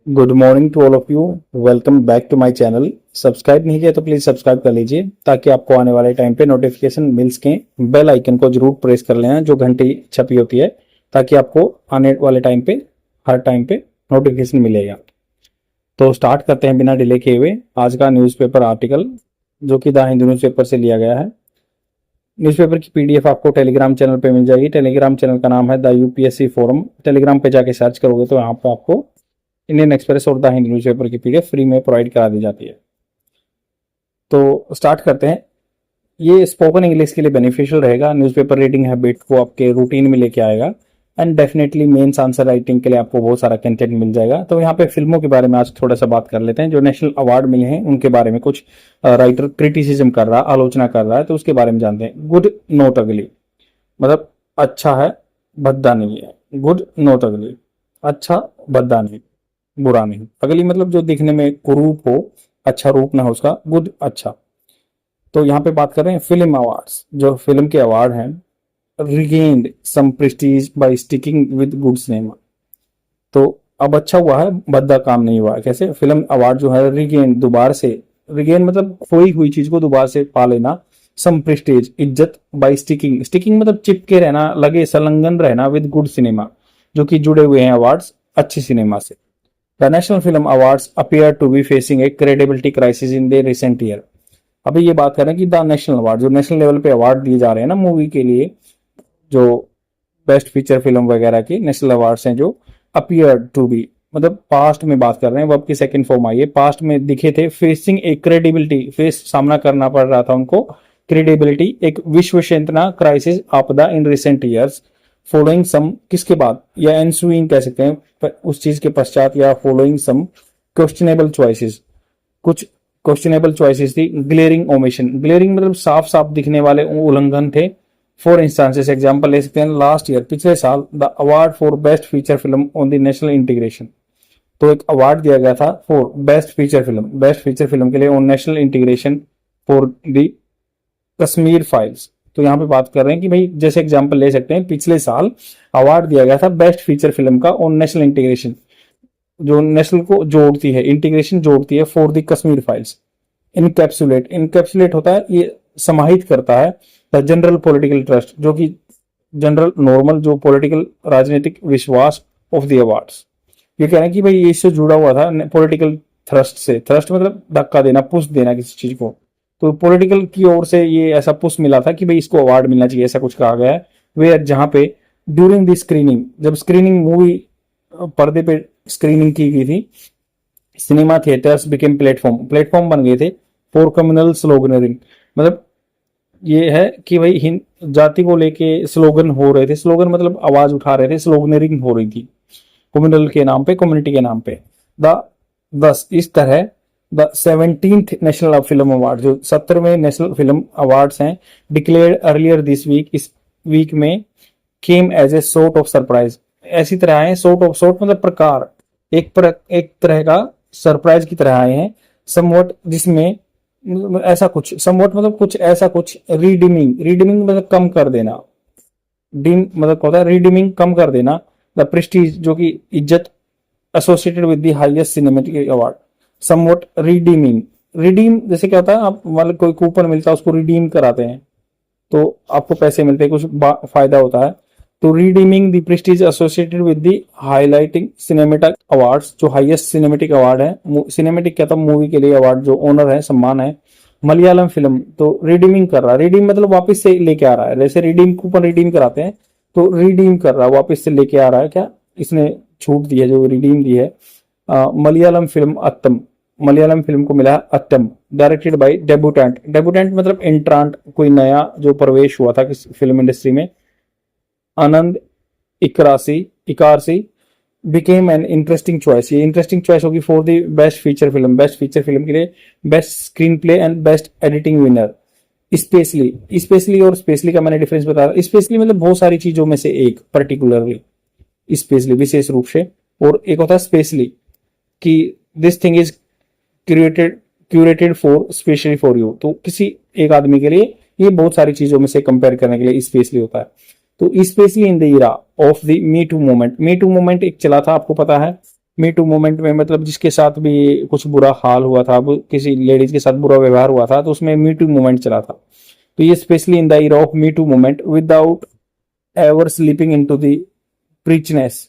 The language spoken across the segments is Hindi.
Good morning to all of you. Welcome back to my channel. Subscribe नहीं किया तो प्लीज सब्सक्राइब कर लीजिए ताकि आपको आने वाले टाइम पे नोटिफिकेशन मिल सके। बेल आइकन को जरूर प्रेस कर लेना जो घंटी छपी होती है, ताकि आपको आने वाले टाइम पे हर टाइम पे नोटिफिकेशन मिलेगा। तो स्टार्ट करते हैं बिना डिले किए हुए आज का न्यूज़पेपर आर्टिकल, जो कि द हिंदू न्यूज़पेपर से लिया गया है। न्यूज़पेपर की पीडीएफ आपको टेलीग्राम चैनल पे मिल जाएगी। टेलीग्राम चैनल का नाम है द यूपीएससी फोरम। टेलीग्राम पे जाके सर्च करोगे तो यहाँ पे आपको इंडियन एक्सप्रेस और द हिंदू न्यूज़पेपर की पीडीएफ फ्री में प्रोवाइड करा दी जाती है। तो स्टार्ट करते हैं। ये स्पोकन इंग्लिश के लिए बेनिफिशियल रहेगा। न्यूज़पेपर रीडिंग हैबिट को आपके रूटीन में लेके आएगा and definitely mains answer writing के लिए आपको बहुत सारा कंटेंट मिल जाएगा। तो यहाँ पे फिल्मों के बारे में आज थोड़ा सा बात कर लेते हैं। जो नेशनल अवार्ड मिले हैं उनके बारे में कुछ राइटर क्रिटिसिज्म कर रहा है, आलोचना कर रहा है, तो उसके बारे में जानते हैं। गुड नोट अगली मतलब अच्छा है, भद्दा नहीं है। गुड नोट अगली, अच्छा भद्दा नहीं, बुरा नहीं। अगली मतलब जो दिखने में कुरूप हो, अच्छा रूप ना हो उसका, गुड अच्छा। तो यहाँ पे बात कर रहे हैं फिल्म अवार्ड्स। जो फिल्म के अवार्ड हैं, regained some prestige by sticking with good cinema. तो अब अच्छा हुआ है, भद्दा काम नहीं हुआ है। कैसे? फिल्म अवार्ड जो है रिगेन, दोबारा से, रिगेन मतलब खोई हुई चीज को दोबारा से पा लेना। सम प्रेस्टीज इज्जत, बाय स्टिकिंग, स्टिकिंग मतलब चिपके रहना, लगे संलग्न रहना, विद गुड सिनेमा जो कि जुड़े हुए हैं अवार्ड्स अच्छी सिनेमा से। The National Film Awards appear to be facing a credibility crisis in the recent year। अभी ये बात करें कि द नेशनल अवार्ड, जो नेशनल लेवल पे अवार्ड दिए जा रहे हैं ना मूवी के लिए, जो बेस्ट फीचर फिल्म वगैरह के नेशनल अवार्ड्स हैं, जो अपीयर टू बी मतलब पास्ट में बात कर रहे हैं, वर्ब की सेकंड फॉर्म आई है, पास्ट में दिखे थे। फेसिंग ए क्रेडिबिलिटी, फेस सामना करना पड़ रहा था उनको, क्रेडिबिलिटी एक विश्वसनीयता क्राइसिस आपदा in recent years. Following some किसके बाद, या एंसुइंग कह सकते हैं उस चीज के पश्चात, या फॉलोइंग सम क्वेश्चनेबल चॉइसेस, कुछ क्वेश्चनेबल चॉइसेस थी। ग्लेरिंग ओमिशन, ग्लेरिंग मतलब साफ साफ दिखने वाले उल्लंघन थे। फॉर इंस्टांसेस एग्जांपल ले सकते हैं, लास्ट ईयर पिछले साल the award for best feature film on the national integration. तो एक अवार्ड दिया गया था for best feature film, best feature film के लिए on national integration for the Kashmir files. तो यहाँ पे बात कर रहे हैं कि भाई जैसे एग्जांपल ले सकते हैं, पिछले साल अवार्ड दिया गया था बेस्ट फीचर फिल्म का ऑन नेशनल इंटीग्रेशन, जो नेशनल को जोड़ती है, इंटीग्रेशन जोड़ती है, for the Kashmir files. Encapsulate, encapsulate होता है ये समाहित करता है द जनरल पॉलिटिकल ट्रस्ट, जो कि जनरल नॉर्मल जो पॉलिटिकल राजनीतिक विश्वास ऑफ द अवार्ड्स। ये कह रहे हैं कि भाई इससे जुड़ा हुआ था पॉलिटिकल थ्रस्ट से। थ्रस्ट मतलब धक्का देना, पुश देना किसी चीज को। तो पॉलिटिकल की ओर से ये ऐसा पुश मिला था कि भाई इसको अवार्ड मिलना चाहिए, ऐसा कुछ कहा गया है। वे जहां पे ड्यूरिंग द स्क्रीनिंग, जब स्क्रीनिंग मूवी पर्दे पे स्क्रीनिंग की गई थी, cinema theatres became platform, platform बन गए थे फॉर कम्युनल स्लोगनरिंग। मतलब ये है कि भाई जाति को लेके स्लोगन हो रहे थे, स्लोगन मतलब आवाज उठा रहे थे, स्लोगनरिंग हो रही थी कम्युनल के नाम पे, कम्युनिटी के नाम पे। दस इस तरह the 17th national film award, जो 17वें नेशनल फिल्म अवार्ड्स हैं, डिक्लेयर्ड अर्लियर दिस वीक, इस वीक में, came as a sort of surprise. ऐसी तरह आए, सॉर्ट ऑफ, सॉर्ट मतलब प्रकार, एक तरह का सरप्राइज की तरह आए हैं। समवट जिसमें ऐसा कुछ, समवट मतलब कुछ ऐसा कुछ। रीडिमिंग, रीडिमिंग मतलब कम कर देना, डिम मतलब क्या होता है, रीडिमिंग कम कर देना। द प्रेस्टीज जो कि इज्जत, associated with the highest cinematic award. Somewhat redeeming, redeem जैसे क्या होता है, आप मतलब कोई कूपन मिलता है उसको रिडीम कराते हैं तो आपको पैसे मिलते हैं, कुछ फायदा होता है। तो redeeming the Prestige associated with the highlighting cinematic awards, जो हाईएस्ट सिनेमेटिक अवार्ड है। सिनेमेटिक क्या था, मूवी के लिए अवार्ड जो ऑनर है, सम्मान है। मलयालम फिल्म, तो रिडीमिंग कर रहा है, रिडीम मतलब वापस से लेके आ रहा है। जैसे रिडीम कूपन रिडीम कराते हैं, तो रिडीम कर रहा है, वापस से लेके आ रहा है। क्या इसने छूट दी है, जो रिडीम दी है। मलयालम फिल्म अत्तम, मलयालम फिल्म को मिला है अत्तम, डायरेक्टेड बाय डेब्यूटेंट। डेब्यूटेंट मतलब एंट्रांट, कोई नया जो प्रवेश हुआ था किस फिल्म इंडस्ट्री में। आनंद इकारसी बिकेम एन इंटरेस्टिंग चॉइस, ये इंटरेस्टिंग चॉइस होगी for the best feature film, best feature film के लिए। Best screen play and best editing winner. Specially, specially और स्पेशली का मैंने डिफरेंस बताया। स्पेशली मतलब बहुत सारी चीजों में से एक, पर्टिकुलरली, स्पेशली विशेष रूप से, और एक होता है स्पेशली कि this thing is curated for specially for you. तो किसी एक आदमी के लिए, ये बहुत सारी चीजों में से कंपेयर करने के लिए स्पेशली होता है। तो specially in the era of the me too movement, me too movement एक चला था, आपको पता है, मी टू मूवमेंट में मतलब जिसके साथ भी कुछ बुरा हाल हुआ था, किसी लेडीज के साथ बुरा व्यवहार हुआ था, तो उसमें मी टू मूवमेंट चला था। तो ये specially in the era of me too movement without ever slipping into the preachiness.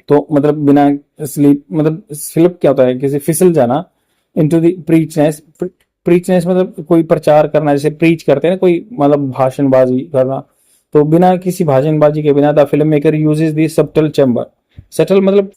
तो मतलब बिना स्लीप, मतलब स्लिप क्या होता है, किसी फिसल जाना, इनटू द प्रीचनेस। प्रीचनेस मतलब कोई प्रचार करना, जैसे प्रीच करते हैं ना कोई, मतलब भाषणबाजी करना। तो बिना किसी भाषणबाजी के बिना the film maker uses the subtle chamber. Subtle मतलब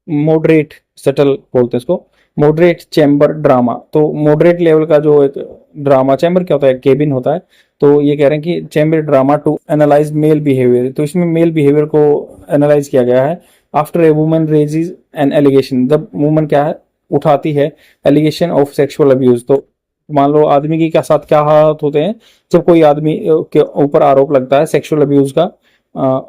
मॉडरेट, सटल बोलते हैं इसको, मॉडरेट चैम्बर ड्रामा। तो मॉडरेट लेवल का जो एक ड्रामा, चैम्बर क्या होता है, केबिन होता है। तो ये कह रहे हैं कि chamber drama to analyse male behaviour. तो इसमें मेल बिहेवियर को एनालाइज किया गया है। After a woman raises an allegation, जब वुमन क्या है, उठाती है एलिगेशन ऑफ सेक्सुअल अब्यूज। तो मान लो आदमी की क्या साथ क्या हालात होते हैं जब कोई आदमी के ऊपर आरोप लगता है सेक्सुअल अब्यूज का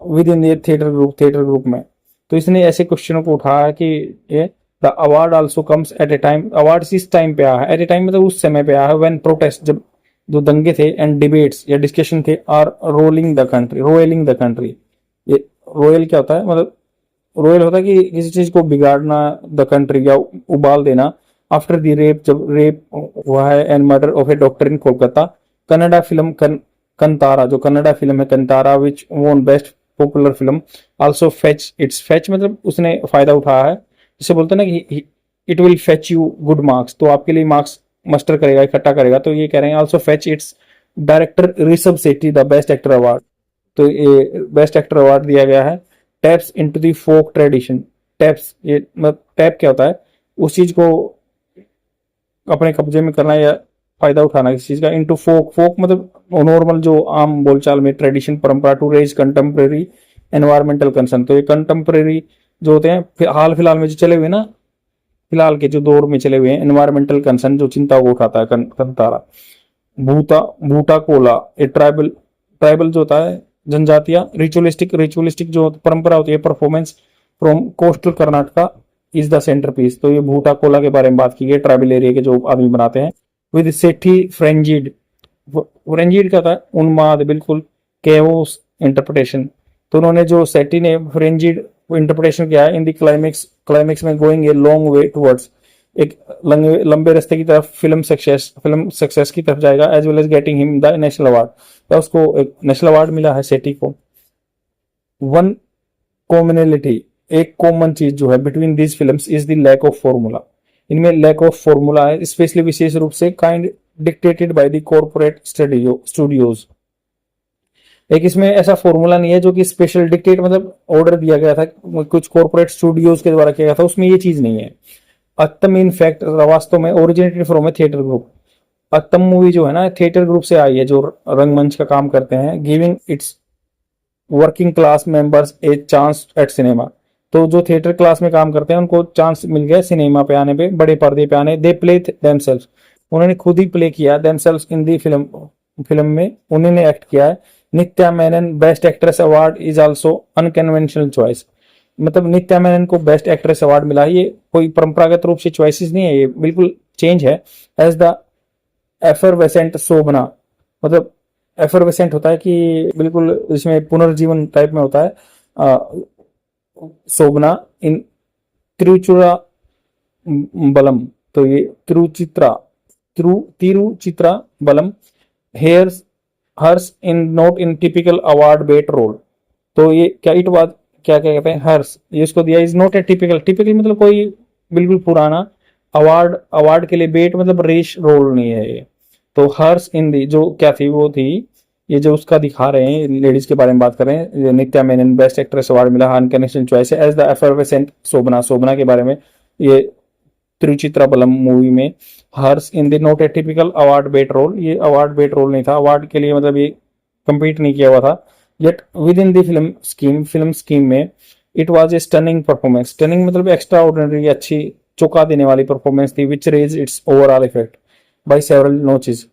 विद इन थिएटर ग्रुप में। तो इसने ऐसे क्वेश्चनों को उठाया कि ये the award also comes at A time, award इस टाइम पे आया है, एट ए टाइम मतलब उस समय पे आया है, व्हेन प्रोटेस्ट, जब जो दंगे थे, एंड डिबेट्स या डिस्कशन थे, आर रोयलिंग द कंट्री। ये रोयल क्या होता है, मतलब रोयल होता है कि किसी चीज को बिगाड़ना, द कंट्री या उबाल देना। आफ्टर द रेप, जब रेप हुआ है, and murder of A doctor in Kolkata. Kannada film Kantara, जो कन्नडा फिल्म है कंतारा, विच वोन best popular film, also fetch it's, fetch मतलब उसने फायदा उठाया है, जिसे बोलते हैं ना कि it will fetch you good marks, तो आपके लिए मार्क्स मस्टर करेगा, इकट्ठा करेगा। तो ये कह रहे हैं also fetch its director Rishabh Sethi the best actor award. तो ये बेस्ट एक्टर अवार्ड दिया गया है। Taps into the folk tradition, taps ये मतलब टैप क्या होता है, उस चीज को अपने कब्जे में करना या फायदा उठाना किसी चीज का। इनटू फोक मतलब नॉर्मल जो आम बोलचाल में ट्रेडिशन, परंपरा। To raise contemporary environmental concern, तो ये कंटेम्प्रेरी जो होते हैं हाल फिलहाल में जो चले हुए ना, फिलहाल के जो दौर में चले हुए हैं, एनवायरमेंटल कंसर्न जो चिंता को उठाता है, कंतारा। भूटा कोला, ये ट्राइबल जो होता है जनजातियां। रिचुअलिस्टिक जो परंपरा होती है, performance from coastal Karnataka is the centre piece. तो ये भूटा कोला के बारे में बात की गई, ट्राइबल एरिया के जो आदमी बनाते हैं। विद सेठी फ्रेंजिड, फ्रेंजिड क्या था, उन्माद, बिल्कुल केओस इंटरप्रिटेशन। तो उन्होंने जो सेठी ने फ्रेंजिड इंटरप्रिटेशन किया है इन द क्लाइमेक्स में going a long way towards, एक लंबे रास्ते की तरफ, फिल्म सक्सेस की तरफ जाएगा। As well as getting him the national award, तो उसको एक नेशनल अवार्ड मिला है सेठी को। वन कॉमनलिटी, एक कॉमन चीज जो है between these films is the lack of formula. इनमें लैक ऑफ फॉर्मूला है, स्पेशली विशेष रूप से kind dictated by the corporate studios. एक इसमें ऐसा फॉर्मूला नहीं है जो कि स्पेशल डिक्टेट मतलब ऑर्डर दिया गया था कुछ कॉर्पोरेट स्टूडियोज के द्वारा किया गया था, उसमें ये चीज नहीं है। अत्तम इन फैक्ट वास्तव में originated from a theatre group. Attam movie जो है ना थिएटर ग्रुप से आई है, जो रंगमंच का काम करते हैं। Giving it's working class members a chance at cinema, तो जो थिएटर क्लास में काम करते हैं उनको चांस मिल गया सिनेमा पे आने पे, बड़े पर्दे पे आने। दे प्ले देमसेल्व्स, उन्होंने खुद ही प्ले किया देमसेल्व्स इन दी फिल्म में उन्होंने एक्ट किया है। Nithya Menen best actress award is also unconventional choice, मतलब नित्या मेनन को बेस्ट एक्ट्रेस अवार्ड मिला। ये कोई परंपरागत रूप से चॉइसेस नहीं है, ये बिल्कुल चेंज है। एज द एफरवेसेंट शोभना, मतलब एफरवेसेंट होता है कि बिल्कुल इसमें पुनर्जीवन टाइप में होता है। शोभना इन तिरुचिरा बलम, तो ये Thiruchitrambalam hers hers in not in typical award bait role. तो ये क्या इट वाज क्या क्या कहते हैं, हर्स, ये इसको दिया इज नॉट ए टिपिकल मतलब कोई बिल्कुल पुराना अवार्ड के लिए बेट मतलब रेस रोल नहीं है ये। तो हर्स इन दी जो क्या थी वो थी, ये जो उसका दिखा रहे हैं लेडीज के बारे में बात कर रहे हैं। Nithya Menen best actress award मिला, अनकंडीशनल चॉइस है। एज द एफरवेसेंट शोभना के बारे में, ये तिरुचित्रबलम मूवी में hers in the not a typical award bait role, ये अवार्ड बेट रोल नहीं था, अवार्ड के लिए मतलब ये कंपीट नहीं किया हुआ था। Yet within the film scheme में it was a stunning performance. Stunning मतलब एक्स्ट्रा ऑर्डिनरी, अच्छी चौंका देने वाली परफॉर्मेंस थी। Which raise its overall effect by several notches,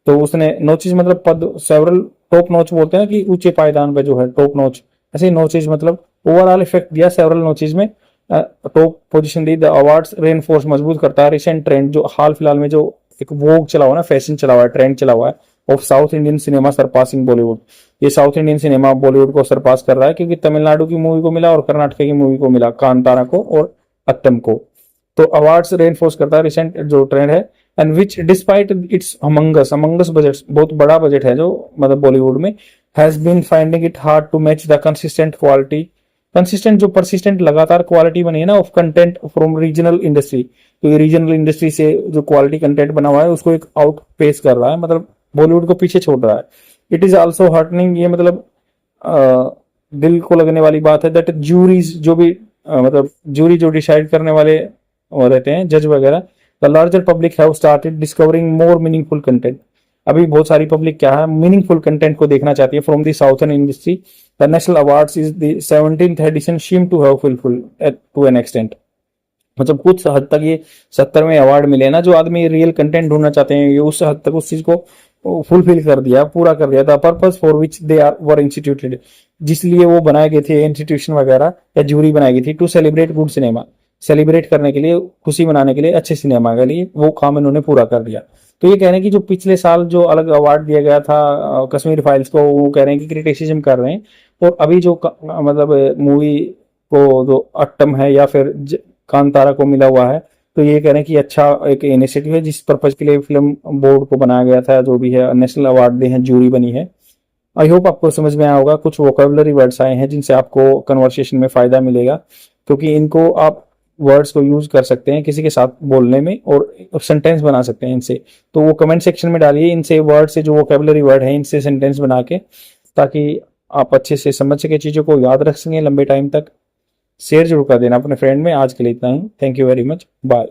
तो उसने नोचेस मतलब पद, सेवरल टॉप नोच बोलते हैं कि ऊंचे पायदान पे जो है टॉप नोच, ऐसे नोचेस मतलब ओवरऑल इफेक्ट दिया सेवरल नोचेस में, top position the. The awards reinforce, मजबूत करता है रिसेंट ट्रेंड, जो हाल फिलहाल में जो एक वोग चला हुआ ना, फैशन चला हुआ है, ट्रेंड चला हुआ है, of south Indian cinema surpassing Bollywood. ये साउथ इंडियन सिनेमा बॉलीवुड को सरपास कर रहा है, क्योंकि तमिलनाडु की मूवी को मिला और कर्नाटक की मूवी को मिला, कांतारा को और अट्टम को। तो अवार्ड्स रेनफोर्स करता है रिसेंट जो ट्रेंड है, and which despite its humongous budget, बहुत बड़ा बजट है जो मतलब बॉलीवुड में, has been finding it hard to match the consistent quality, consistent जो परसिस्टेंट लगातार क्वालिटी बनी है ना of content from regional industry. तो ये रीजनल इंडस्ट्री से जो क्वालिटी कंटेंट बना हुआ है उसको एक आउट पेस कर रहा है, मतलब बॉलीवुड को पीछे छोड़ रहा है। इट इज ऑल्सो हार्टनिंग, ये मतलब दिल को लगने वाली बात है, दैट जूरीज जो भी मतलब जूरी जो डिसाइड करने वाले वो रहते हैं जज वगैरह, the larger public have started discovering more meaningful content. अभी बहुत सारी पब्लिक क्या है, मीनिंगफुल कंटेंट को देखना चाहती है from the southern industry. The national awards is the 17th edition seem to have fulfilled to an extent. मतलब कुछ हद तक ये 70वें अवार्ड मिले ना, जो आदमी रियल कंटेंट ढूंढना चाहते हैं, ये उस हद तक उस चीज को फुलफिल कर दिया, पूरा कर दिया। The purpose for which they are were instituted, जिसलिए वो बनाए गए थे इंस्टीट्यूशन वगैरह या जूरी बनाई गई थी, to celebrate good cinema, celebrate करने के लिए, खुशी मनाने के लिए, अच्छे सिनेमा के लिए, वो काम इन्होंने पूरा कर दिया। तो ये कह रहे हैं कि जो पिछले साल जो अलग अवार्ड दिया गया था कश्मीर फाइल्स को, वो कह रहे हैं कि क्रिटिसिज्म कर रहे हैं। और अभी जो मतलब मूवी को जो अट्टम है या फिर कांतारा को मिला हुआ है, तो ये कह रहे हैं कि अच्छा एक इनिशिएटिव है जिस पर्पज के लिए फिल्म बोर्ड को बनाया गया था, जो भी है नेशनल अवार्ड दे हैं, जूरी बनी है। आई होप आपको समझ में आया होगा। कुछ वोकेबलरी वर्ड्स आए हैं जिनसे आपको कन्वर्सेशन में फायदा मिलेगा, क्योंकि इनको आप वर्ड्स को यूज कर सकते हैं किसी के साथ बोलने में और सेंटेंस बना सकते हैं इनसे। तो वो कमेंट सेक्शन में डालिए इनसे वर्ड से, जो वोकेबलरी वर्ड है इनसे सेंटेंस बना के, ताकि आप अच्छे से समझ सके, चीजों को याद रख सकें लंबे टाइम तक। शेयर जरूर कर देना अपने फ्रेंड में। आज के लिए इतना ही, thank you very much, bye.